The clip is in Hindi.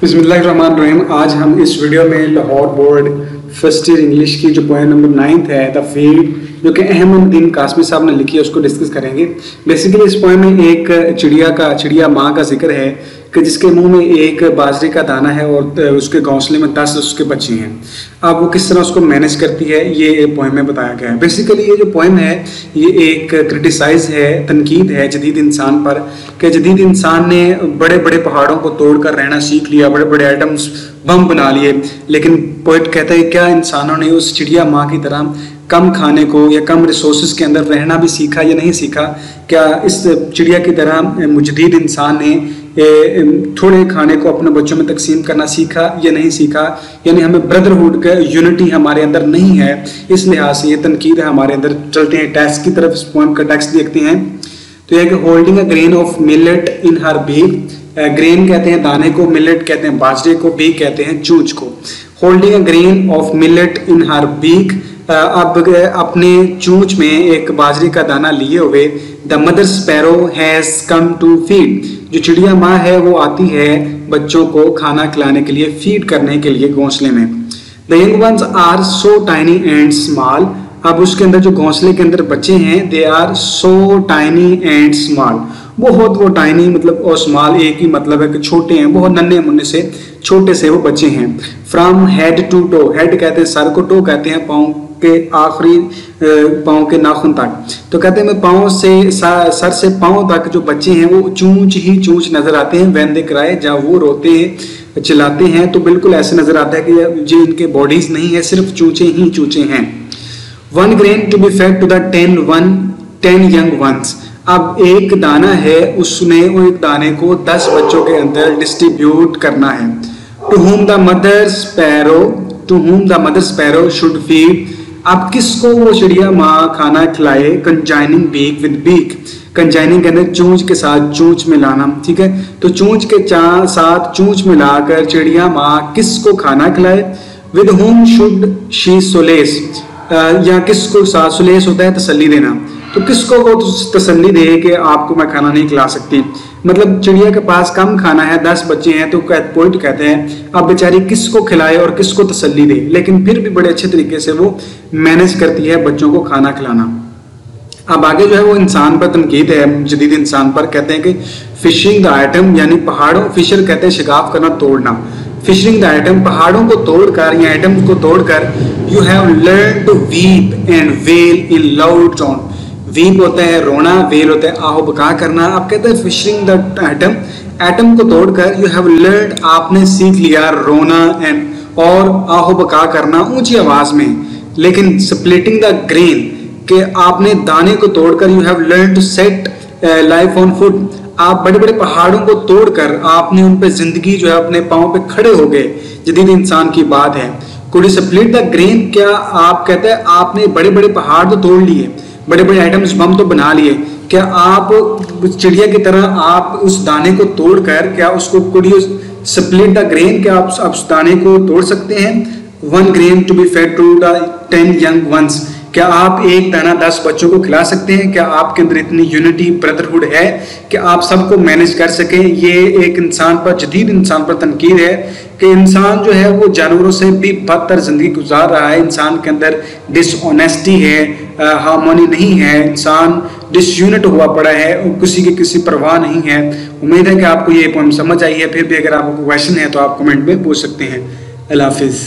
बिस्मिल्लाहिर्रहमानिर्रहीम। आज हम इस वीडियो में Lahore board first year English की जो पोएम नंबर 9 है द फील्ड, जो कि अहमदुद्दीन कासमी साहब ने लिखी है, उसको डिस्कस करेंगे। बेसिकली इस पोएम में एक चिड़िया माँ का जिक्र है कि जिसके मुंह में एक बाजरे का दाना है और उसके घोंसले में 10 उसके बच्चे हैं। अब वो किस तरह उसको मैनेज करती है ये पोएम में बताया गया है। बेसिकली ये जो पोएम है ये एक क्रिटिसाइज है, तनकीद है जदीद इंसान पर कि जदीद इंसान ने बड़े बड़े पहाड़ों को तोड़कर रहना सीख लिया, बड़े बड़े आइटम्स बम बना लिए, लेकिन पोएट कहता है क्या इंसानों ने उस चिड़िया माँ की तरह कम खाने को या कम रिसोर्सेज के अंदर रहना भी सीखा या नहीं सीखा? क्या इस चिड़िया की तरह मुजदीद इंसान ने थोड़े खाने को अपने बच्चों में तकसीम करना सीखा या नहीं सीखा? यानी हमें ब्रदरहुड का यूनिटी हमारे अंदर नहीं है, इस लिहाज से ये तनकीद है हमारे अंदर। चलते हैं टेक्स्ट की तरफ, इस पोएम का टेक्स्ट देखते हैं। तो यह holding a grain of millet in her beak, grain कहते हैं दाने को, मिलेट कहते हैं बाजरे को, बीक कहते हैं चूंच को। Holding a grain of millet in her beak, अब अपने चूंच में एक बाजरे का दाना लिए हुए। The mother sparrow has come to feed, जो चिड़िया माँ है वो आती है बच्चों को खाना खिलाने के लिए, फीड करने के लिए घोंसले में। The young ones are so tiny and small, अब उसके अंदर जो घोंसले के अंदर बच्चे हैं they are so tiny and small, बहुत वो टाइनी मतलब और स्मॉल एक ही मतलब है कि छोटे हैं, बहुत नन्हे मुन्ने से छोटे से वो बच्चे हैं। From head to toe, head कहते हैं सर को, टो कहते हैं पाँव के आखिरी पाँव के नाखून तक। तो कहते हैं मैं पाँव से सर से पाँव तक जो बच्चे हैं वो चूंच ही चूंच नजर आते हैं। व्हेन दे क्राई, जब वो रोते हैं चिल्लाते हैं तो बिल्कुल ऐसे नजर आता है कि जी इनके बॉडीज नहीं है, सिर्फ चूचे ही चूचे हैं। 1 grain to be fed to the 10 young ones, अब एक दाना है उसने वो एक दाने को 10 बच्चों के अंदर डिस्ट्रीब्यूट करना है। To whom the mother sparrow should feed, अब किसको वो चिड़िया माँ खाना खिलाए? कंजाइनिंग बीक विद बीक, कंजाइनिंग कहते हैं चूंच के साथ चूंच मिलाना, ठीक है। तो चूंच के साथ चूंच मिलाकर चिड़िया माँ किसको खाना खिलाए? With whom should she solace, या किसको साथ सुलेस होता है तसल्ली देना, तो किसको वो तसल्ली दे कि आपको मैं खाना नहीं खिला सकती। मतलब चिड़िया के पास कम खाना है, 10 बच्चे हैं, तो पोइट कहते हैं अब बेचारी किसको खिलाए और किसको तसल्ली दे, लेकिन फिर भी बड़े अच्छे तरीके से वो मैनेज करती है बच्चों को खाना खिलाना। अब आगे जो है वो इंसान पर तनकीद है, जदीद इंसान पर। कहते हैं कि फिशिंग द आइटम, यानी पहाड़ों, फिशर कहते हैं शिकाफ करना, तोड़ना। फिशिंग द आइटम, पहाड़ों को तोड़कर या आइटम को तोड़कर। You have learn to weep and wail in loud tone, weep होता है रोना, वेल होता है आहो बका करना। आप कहते हैं फिशिंग द आइटम, एटम को तोड़कर। यू हैव लर्न, आपने सीख लिया रोना एंड और आहो बका करना ऊंची आवाज में। लेकिन स्प्लिटिंग द ग्रेन, के आपने दाने को तोड़कर। You have learn to set life on foot, आप बड़े बड़े पहाड़ों को तोड़कर आपने उन पे जिंदगी जो है अपने पाँव पे खड़े हो गए। जदीद इंसान की बात है। Could you split the grain, क्या आप कहते हैं आपने बड़े बड़े पहाड़ तो तोड़ लिए, बड़े बड़े आइटम्स बम तो बना लिए, क्या आप चिड़िया की तरह आप उस दाने को तोड़कर क्या उसको could you split the grain, क्या आप उस दाने को तोड़ सकते हैं? 1 grain to be fed to the 10 young ones, क्या आप एक दाना 10 बच्चों को खिला सकते हैं? क्या आपके अंदर इतनी यूनिटी ब्रदरहुड है कि आप सबको मैनेज कर सकें? ये एक इंसान पर, जदीद इंसान पर तनकीद है कि इंसान जो है वो जानवरों से भी बदतर जिंदगी गुजार रहा है। इंसान के अंदर डिसऑनेस्टी है, हार्मोनी नहीं है, इंसान डिसयूनिट हुआ पड़ा है, किसी की किसी परवाह नहीं है। उम्मीद है कि आपको ये पॉइंट समझ आई है। फिर भी अगर आपको क्वेश्चन है तो आप कमेंट में पूछ सकते हैं। अल्लाह हाफिज़।